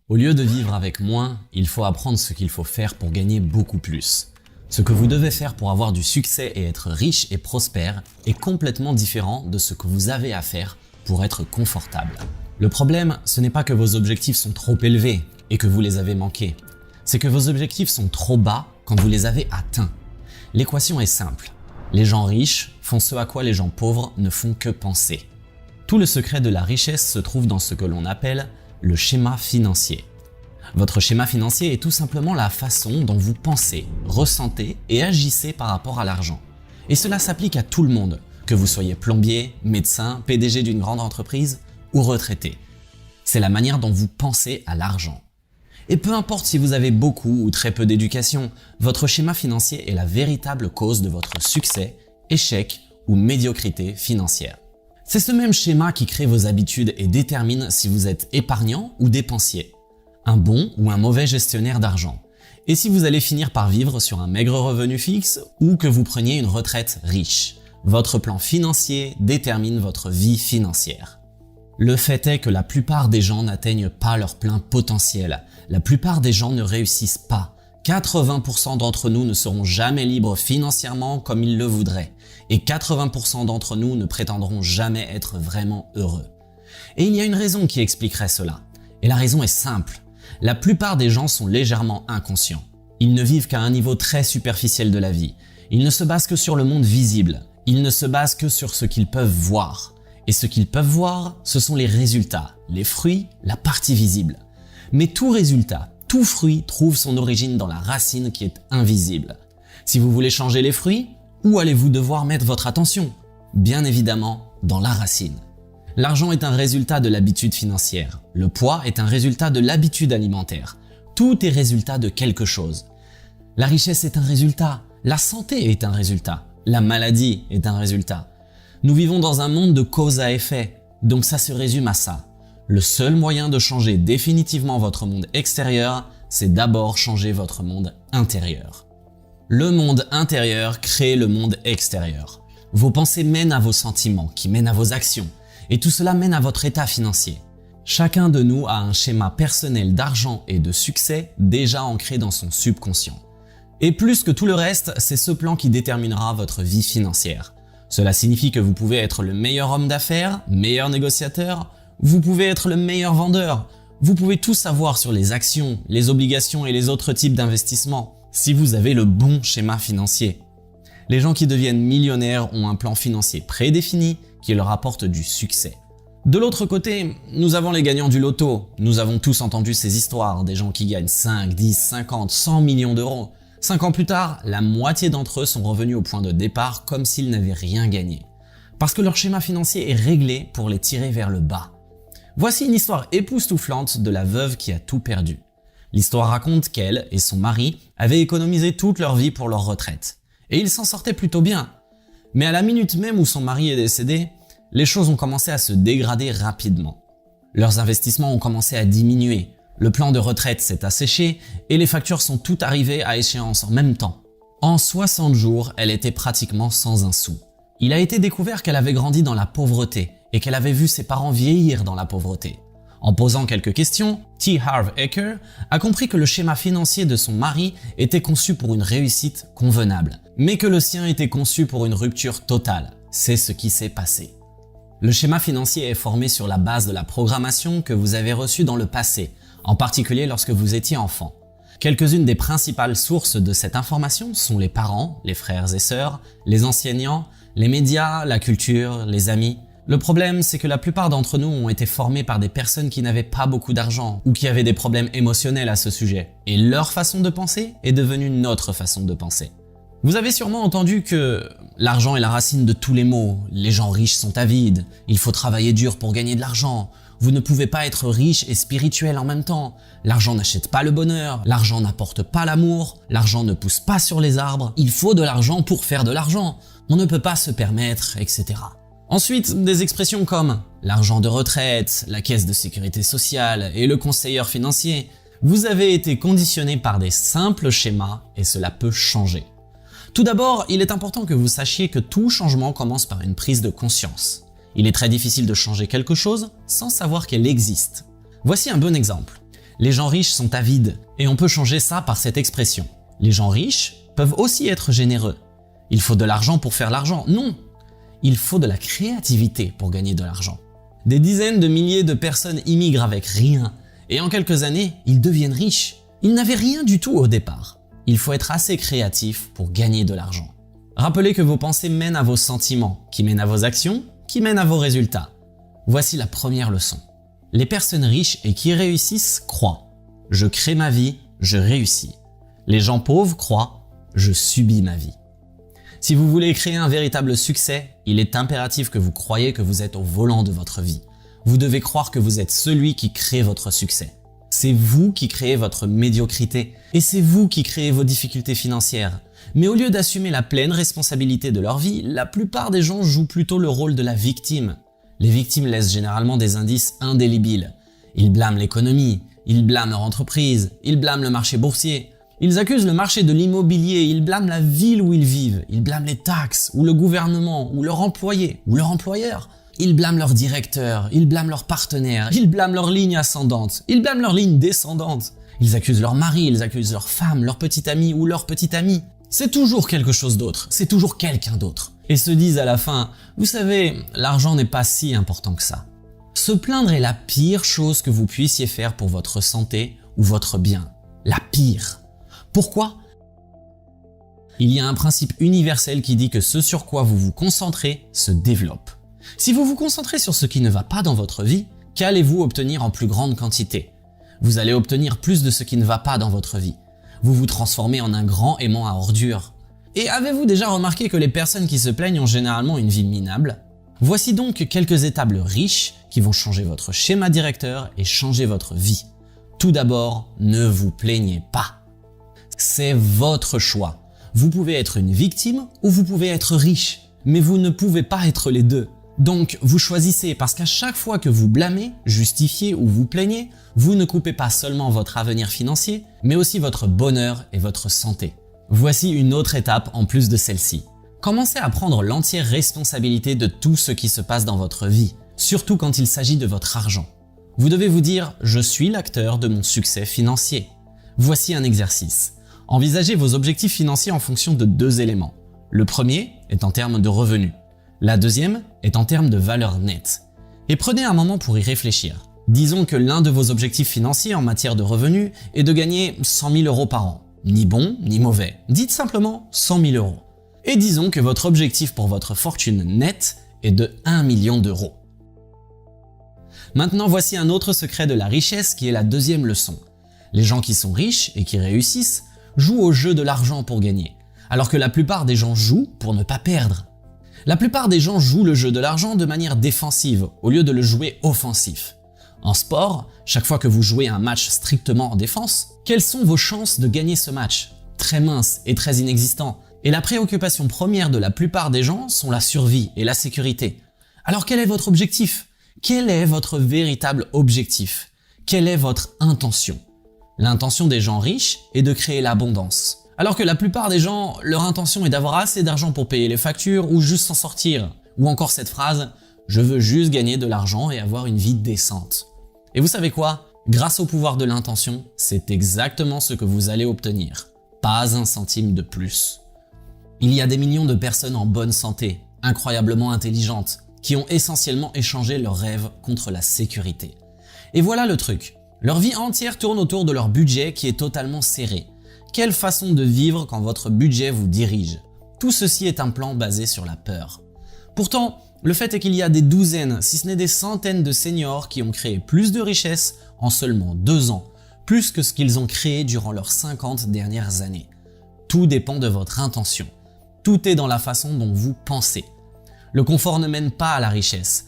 Au lieu de vivre avec moins, il faut apprendre ce qu'il faut faire pour gagner beaucoup plus. Ce que vous devez faire pour avoir du succès et être riche et prospère est complètement différent de ce que vous avez à faire pour être confortable. Le problème, ce n'est pas que vos objectifs sont trop élevés et que vous les avez manqués. C'est que vos objectifs sont trop bas quand vous les avez atteints. L'équation est simple. Les gens riches font ce à quoi les gens pauvres ne font que penser. Tout le secret de la richesse se trouve dans ce que l'on appelle le schéma financier. Votre schéma financier est tout simplement la façon dont vous pensez, ressentez et agissez par rapport à l'argent. Et cela s'applique à tout le monde, que vous soyez plombier, médecin, PDG d'une grande entreprise ou retraité. C'est la manière dont vous pensez à l'argent. Et peu importe si vous avez beaucoup ou très peu d'éducation, votre schéma financier est la véritable cause de votre succès, échec ou médiocrité financière. C'est ce même schéma qui crée vos habitudes et détermine si vous êtes épargnant ou dépensier, un bon ou un mauvais gestionnaire d'argent, et si vous allez finir par vivre sur un maigre revenu fixe ou que vous preniez une retraite riche. Votre plan financier détermine votre vie financière. Le fait est que la plupart des gens n'atteignent pas leur plein potentiel. La plupart des gens ne réussissent pas. 80% d'entre nous ne seront jamais libres financièrement comme ils le voudraient. Et 80% d'entre nous ne prétendront jamais être vraiment heureux. Et il y a une raison qui expliquerait cela. Et la raison est simple. La plupart des gens sont légèrement inconscients. Ils ne vivent qu'à un niveau très superficiel de la vie. Ils ne se basent que sur le monde visible. Ils ne se basent que sur ce qu'ils peuvent voir. Et ce qu'ils peuvent voir, ce sont les résultats, les fruits, la partie visible. Mais tout résultat, tout fruit trouve son origine dans la racine qui est invisible. Si vous voulez changer les fruits, où allez-vous devoir mettre votre attention? Bien évidemment, dans la racine. L'argent est un résultat de l'habitude financière. Le poids est un résultat de l'habitude alimentaire. Tout est résultat de quelque chose. La richesse est un résultat. La santé est un résultat. La maladie est un résultat. Nous vivons dans un monde de cause à effet, donc ça se résume à ça. Le seul moyen de changer définitivement votre monde extérieur, c'est d'abord changer votre monde intérieur. Le monde intérieur crée le monde extérieur. Vos pensées mènent à vos sentiments, qui mènent à vos actions, et tout cela mène à votre état financier. Chacun de nous a un schéma personnel d'argent et de succès déjà ancré dans son subconscient. Et plus que tout le reste, c'est ce plan qui déterminera votre vie financière. Cela signifie que vous pouvez être le meilleur homme d'affaires, meilleur négociateur, vous pouvez être le meilleur vendeur, vous pouvez tout savoir sur les actions, les obligations et les autres types d'investissements, si vous avez le bon schéma financier. Les gens qui deviennent millionnaires ont un plan financier prédéfini qui leur apporte du succès. De l'autre côté, nous avons les gagnants du loto. Nous avons tous entendu ces histoires, des gens qui gagnent 5, 10, 50, 100 millions d'euros. 5 ans plus tard, la moitié d'entre eux sont revenus au point de départ comme s'ils n'avaient rien gagné. Parce que leur schéma financier est réglé pour les tirer vers le bas. Voici une histoire époustouflante de la veuve qui a tout perdu. L'histoire raconte qu'elle et son mari avaient économisé toute leur vie pour leur retraite. Et ils s'en sortaient plutôt bien. Mais à la minute même où son mari est décédé, les choses ont commencé à se dégrader rapidement. Leurs investissements ont commencé à diminuer. Le plan de retraite s'est asséché et les factures sont toutes arrivées à échéance en même temps. En 60 jours, elle était pratiquement sans un sou. Il a été découvert qu'elle avait grandi dans la pauvreté et qu'elle avait vu ses parents vieillir dans la pauvreté. En posant quelques questions, T. Harv Eker a compris que le schéma financier de son mari était conçu pour une réussite convenable, mais que le sien était conçu pour une rupture totale. C'est ce qui s'est passé. Le schéma financier est formé sur la base de la programmation que vous avez reçue dans le passé, en particulier lorsque vous étiez enfant. Quelques-unes des principales sources de cette information sont les parents, les frères et sœurs, les enseignants, les médias, la culture, les amis. Le problème, c'est que la plupart d'entre nous ont été formés par des personnes qui n'avaient pas beaucoup d'argent ou qui avaient des problèmes émotionnels à ce sujet. Et leur façon de penser est devenue notre façon de penser. Vous avez sûrement entendu que l'argent est la racine de tous les maux, les gens riches sont avides, il faut travailler dur pour gagner de l'argent, vous ne pouvez pas être riche et spirituel en même temps, l'argent n'achète pas le bonheur, l'argent n'apporte pas l'amour, l'argent ne pousse pas sur les arbres, il faut de l'argent pour faire de l'argent, on ne peut pas se permettre, etc. Ensuite, des expressions comme l'argent de retraite, la caisse de sécurité sociale et le conseiller financier. Vous avez été conditionné par des simples schémas et cela peut changer. Tout d'abord, il est important que vous sachiez que tout changement commence par une prise de conscience. Il est très difficile de changer quelque chose sans savoir qu'elle existe. Voici un bon exemple. Les gens riches sont avides, et on peut changer ça par cette expression. Les gens riches peuvent aussi être généreux. Il faut de l'argent pour faire l'argent. Non, il faut de la créativité pour gagner de l'argent. Des dizaines de milliers de personnes immigrent avec rien, et en quelques années, ils deviennent riches. Ils n'avaient rien du tout au départ. Il faut être assez créatif pour gagner de l'argent. Rappelez que vos pensées mènent à vos sentiments, qui mènent à vos actions, qui mènent à vos résultats. Voici la première leçon. Les personnes riches et qui réussissent croient « Je crée ma vie, je réussis ». Les gens pauvres croient « Je subis ma vie ». Si vous voulez créer un véritable succès, il est impératif que vous croyiez que vous êtes au volant de votre vie. Vous devez croire que vous êtes celui qui crée votre succès. C'est vous qui créez votre médiocrité et c'est vous qui créez vos difficultés financières. Mais au lieu d'assumer la pleine responsabilité de leur vie, la plupart des gens jouent plutôt le rôle de la victime. Les victimes laissent généralement des indices indélébiles. Ils blâment l'économie, ils blâment leur entreprise, ils blâment le marché boursier. Ils accusent le marché de l'immobilier, ils blâment la ville où ils vivent, ils blâment les taxes, ou le gouvernement, ou leur employé, ou leur employeur. Ils blâment leur directeur, ils blâment leur partenaire, ils blâment leur ligne ascendante, ils blâment leur ligne descendante. Ils accusent leur mari, ils accusent leur femme, leur petit ami ou leur petite amie. C'est toujours quelque chose d'autre, c'est toujours quelqu'un d'autre. Et se disent à la fin, vous savez, l'argent n'est pas si important que ça. Se plaindre est la pire chose que vous puissiez faire pour votre santé ou votre bien. La pire. Pourquoi ? Il y a un principe universel qui dit que ce sur quoi vous vous concentrez se développe. Si vous vous concentrez sur ce qui ne va pas dans votre vie, qu'allez-vous obtenir en plus grande quantité ? Vous allez obtenir plus de ce qui ne va pas dans votre vie. Vous vous transformez en un grand aimant à ordures. Et avez-vous déjà remarqué que les personnes qui se plaignent ont généralement une vie minable ? Voici donc quelques étapes riches qui vont changer votre schéma directeur et changer votre vie. Tout d'abord, ne vous plaignez pas. C'est votre choix. Vous pouvez être une victime ou vous pouvez être riche, mais vous ne pouvez pas être les deux. Donc vous choisissez parce qu'à chaque fois que vous blâmez, justifiez ou vous plaignez, vous ne coupez pas seulement votre avenir financier, mais aussi votre bonheur et votre santé. Voici une autre étape en plus de celle-ci. Commencez à prendre l'entière responsabilité de tout ce qui se passe dans votre vie, surtout quand il s'agit de votre argent. Vous devez vous dire « Je suis l'acteur de mon succès financier ». Voici un exercice. Envisagez vos objectifs financiers en fonction de deux éléments. Le premier est en termes de revenus. La deuxième est en termes de valeur nette. Et prenez un moment pour y réfléchir. Disons que l'un de vos objectifs financiers en matière de revenus est de gagner 100 000 € par an. Ni bon, ni mauvais. Dites simplement 100 000 €. Et disons que votre objectif pour votre fortune nette est de 1 million d'euros. Maintenant, voici un autre secret de la richesse qui est la deuxième leçon. Les gens qui sont riches et qui réussissent jouent au jeu de l'argent pour gagner, alors que la plupart des gens jouent pour ne pas perdre. La plupart des gens jouent le jeu de l'argent de manière défensive au lieu de le jouer offensif. En sport, chaque fois que vous jouez un match strictement en défense, quelles sont vos chances de gagner ce match ? Très minces et très inexistants. Et la préoccupation première de la plupart des gens sont la survie et la sécurité. Alors quel est votre objectif ? Quel est votre véritable objectif ? Quelle est votre intention ? L'intention des gens riches est de créer l'abondance. Alors que la plupart des gens, leur intention est d'avoir assez d'argent pour payer les factures ou juste s'en sortir. Ou encore cette phrase « Je veux juste gagner de l'argent et avoir une vie décente ». Et vous savez quoi ? Grâce au pouvoir de l'intention, c'est exactement ce que vous allez obtenir. Pas un centime de plus. Il y a des millions de personnes en bonne santé, incroyablement intelligentes, qui ont essentiellement échangé leurs rêves contre la sécurité. Et voilà le truc. Leur vie entière tourne autour de leur budget qui est totalement serré. Quelle façon de vivre quand votre budget vous dirige ? Tout ceci est un plan basé sur la peur. Pourtant, le fait est qu'il y a des douzaines, si ce n'est des centaines de seniors qui ont créé plus de richesses en seulement 2 ans, plus que ce qu'ils ont créé durant leurs 50 dernières années. Tout dépend de votre intention. Tout est dans la façon dont vous pensez. Le confort ne mène pas à la richesse.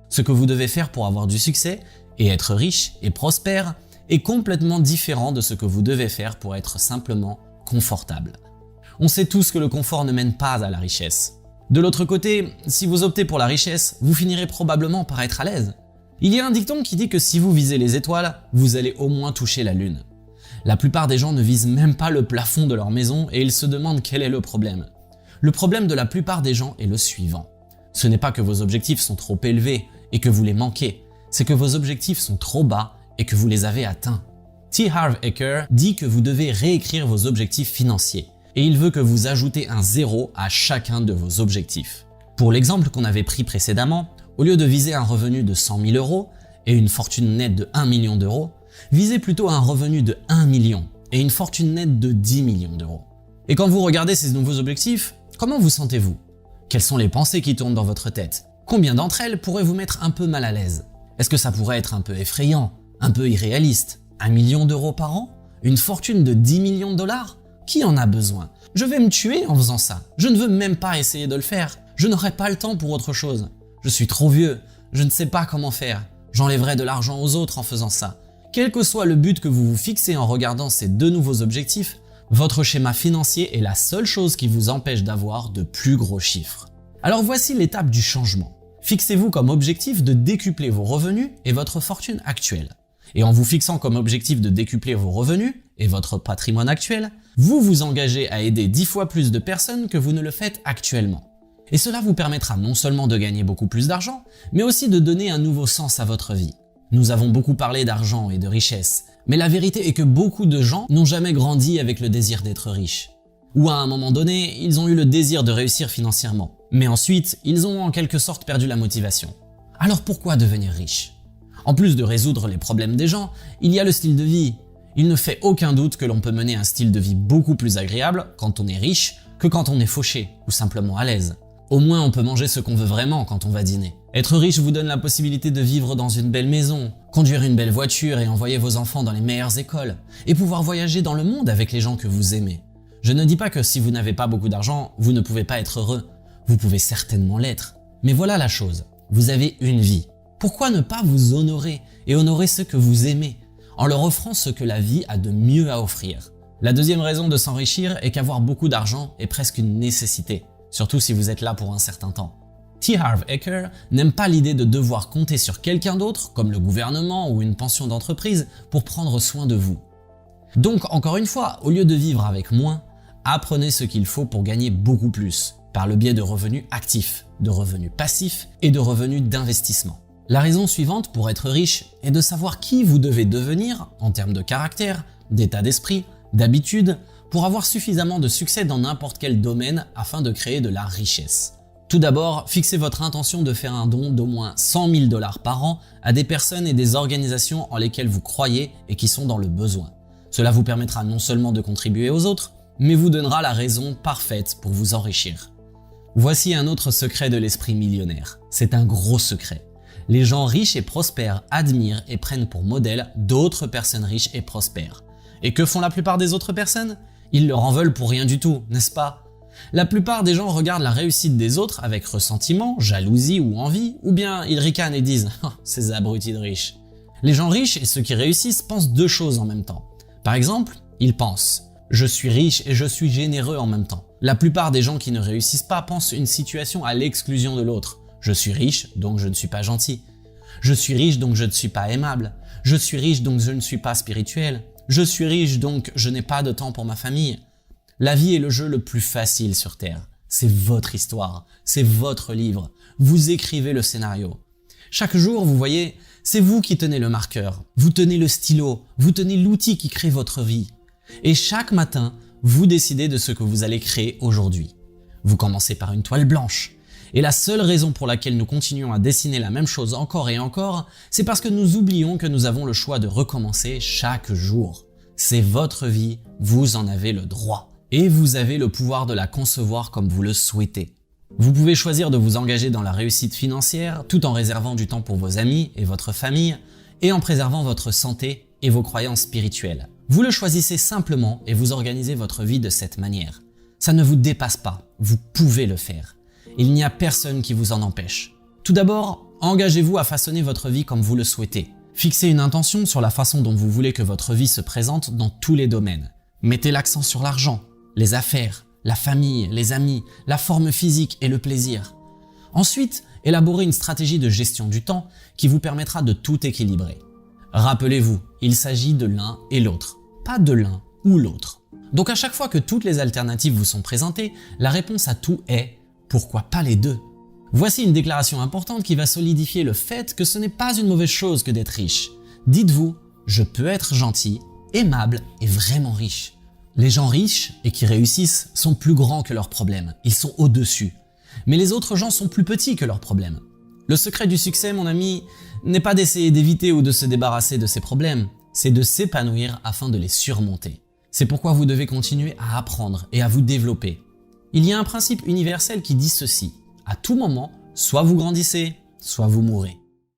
Ce que vous devez faire pour avoir du succès et être riche et prospère est complètement différent de ce que vous devez faire pour être simplement confortable. On sait tous que le confort ne mène pas à la richesse. De l'autre côté, si vous optez pour la richesse, vous finirez probablement par être à l'aise. Il y a un dicton qui dit que si vous visez les étoiles, vous allez au moins toucher la lune. La plupart des gens ne visent même pas le plafond de leur maison et ils se demandent quel est le problème. Le problème de la plupart des gens est le suivant. Ce n'est pas que vos objectifs sont trop élevés et que vous les manquez, c'est que vos objectifs sont trop bas et que vous les avez atteints. T. Harv Eker dit que vous devez réécrire vos objectifs financiers et il veut que vous ajoutez un 0 à chacun de vos objectifs. Pour l'exemple qu'on avait pris précédemment, au lieu de viser un revenu de 100 000 € et une fortune nette de 1 million d'euros, visez plutôt un revenu de 1 million et une fortune nette de 10 millions d'euros. Et quand vous regardez ces nouveaux objectifs, comment vous sentez-vous? Quelles sont les pensées qui tournent dans votre tête? Combien d'entre elles pourraient vous mettre un peu mal à l'aise? Est-ce que ça pourrait être un peu effrayant, un peu irréaliste? 1 million d'euros par an? Une fortune de 10 millions de dollars? Qui en a besoin? Je vais me tuer en faisant ça. Je ne veux même pas essayer de le faire. Je n'aurai pas le temps pour autre chose. Je suis trop vieux. Je ne sais pas comment faire. J'enlèverai de l'argent aux autres en faisant ça. Quel que soit le but que vous vous fixez en regardant ces deux nouveaux objectifs, votre schéma financier est la seule chose qui vous empêche d'avoir de plus gros chiffres. Alors voici l'étape du changement. Fixez-vous comme objectif de décupler vos revenus et votre fortune actuelle. Et en vous fixant comme objectif de décupler vos revenus et votre patrimoine actuel, vous vous engagez à aider 10 fois plus de personnes que vous ne le faites actuellement. Et cela vous permettra non seulement de gagner beaucoup plus d'argent, mais aussi de donner un nouveau sens à votre vie. Nous avons beaucoup parlé d'argent et de richesse, mais la vérité est que beaucoup de gens n'ont jamais grandi avec le désir d'être riches. Ou à un moment donné, ils ont eu le désir de réussir financièrement, mais ensuite, ils ont en quelque sorte perdu la motivation. Alors pourquoi devenir riche? En plus de résoudre les problèmes des gens, il y a le style de vie. Il ne fait aucun doute que l'on peut mener un style de vie beaucoup plus agréable quand on est riche que quand on est fauché ou simplement à l'aise. Au moins on peut manger ce qu'on veut vraiment quand on va dîner. Être riche vous donne la possibilité de vivre dans une belle maison, conduire une belle voiture et envoyer vos enfants dans les meilleures écoles, et pouvoir voyager dans le monde avec les gens que vous aimez. Je ne dis pas que si vous n'avez pas beaucoup d'argent, vous ne pouvez pas être heureux. Vous pouvez certainement l'être. Mais voilà la chose, vous avez une vie. Pourquoi ne pas vous honorer et honorer ceux que vous aimez en leur offrant ce que la vie a de mieux à offrir? La deuxième raison de s'enrichir est qu'avoir beaucoup d'argent est presque une nécessité, surtout si vous êtes là pour un certain temps. T. Harv Eker n'aime pas l'idée de devoir compter sur quelqu'un d'autre, comme le gouvernement ou une pension d'entreprise, pour prendre soin de vous. Donc encore une fois, au lieu de vivre avec moins, apprenez ce qu'il faut pour gagner beaucoup plus, par le biais de revenus actifs, de revenus passifs et de revenus d'investissement. La raison suivante pour être riche est de savoir qui vous devez devenir en termes de caractère, d'état d'esprit, d'habitude, pour avoir suffisamment de succès dans n'importe quel domaine afin de créer de la richesse. Tout d'abord, fixez votre intention de faire un don d'au moins 100 000 $ par an à des personnes et des organisations en lesquelles vous croyez et qui sont dans le besoin. Cela vous permettra non seulement de contribuer aux autres, mais vous donnera la raison parfaite pour vous enrichir. Voici un autre secret de l'esprit millionnaire. C'est un gros secret. Les gens riches et prospères admirent et prennent pour modèle d'autres personnes riches et prospères. Et que font la plupart des autres personnes? Ils leur en veulent pour rien du tout, n'est-ce pas? La plupart des gens regardent la réussite des autres avec ressentiment, jalousie ou envie, ou bien ils ricanent et disent « Oh, ces abrutis de riches ». Les gens riches et ceux qui réussissent pensent deux choses en même temps. Par exemple, ils pensent « Je suis riche et je suis généreux en même temps ». La plupart des gens qui ne réussissent pas pensent une situation à l'exclusion de l'autre. Je suis riche, donc je ne suis pas gentil. Je suis riche, donc je ne suis pas aimable. Je suis riche, donc je ne suis pas spirituel. Je suis riche, donc je n'ai pas de temps pour ma famille. La vie est le jeu le plus facile sur Terre. C'est votre histoire, c'est votre livre. Vous écrivez le scénario. Chaque jour, vous voyez, c'est vous qui tenez le marqueur. Vous tenez le stylo, vous tenez l'outil qui crée votre vie. Et chaque matin, vous décidez de ce que vous allez créer aujourd'hui. Vous commencez par une toile blanche. Et la seule raison pour laquelle nous continuons à dessiner la même chose encore et encore, c'est parce que nous oublions que nous avons le choix de recommencer chaque jour. C'est votre vie, vous en avez le droit. Et vous avez le pouvoir de la concevoir comme vous le souhaitez. Vous pouvez choisir de vous engager dans la réussite financière tout en réservant du temps pour vos amis et votre famille et en préservant votre santé et vos croyances spirituelles. Vous le choisissez simplement et vous organisez votre vie de cette manière. Ça ne vous dépasse pas, vous pouvez le faire. Il n'y a personne qui vous en empêche. Tout d'abord, engagez-vous à façonner votre vie comme vous le souhaitez. Fixez une intention sur la façon dont vous voulez que votre vie se présente dans tous les domaines. Mettez l'accent sur l'argent, les affaires, la famille, les amis, la forme physique et le plaisir. Ensuite, élaborez une stratégie de gestion du temps qui vous permettra de tout équilibrer. Rappelez-vous, il s'agit de l'un et l'autre, pas de l'un ou l'autre. Donc à chaque fois que toutes les alternatives vous sont présentées, la réponse à tout est « pourquoi pas les deux ?» Voici une déclaration importante qui va solidifier le fait que ce n'est pas une mauvaise chose que d'être riche. Dites-vous Je peux être gentil, aimable et vraiment riche. Les gens riches et qui réussissent sont plus grands que leurs problèmes, ils sont au-dessus. Mais les autres gens sont plus petits que leurs problèmes. Le secret du succès, mon ami, n'est pas d'essayer d'éviter ou de se débarrasser de ces problèmes, c'est de s'épanouir afin de les surmonter. C'est pourquoi vous devez continuer à apprendre et à vous développer. Il y a un principe universel qui dit ceci: à tout moment, soit vous grandissez, soit vous mourrez.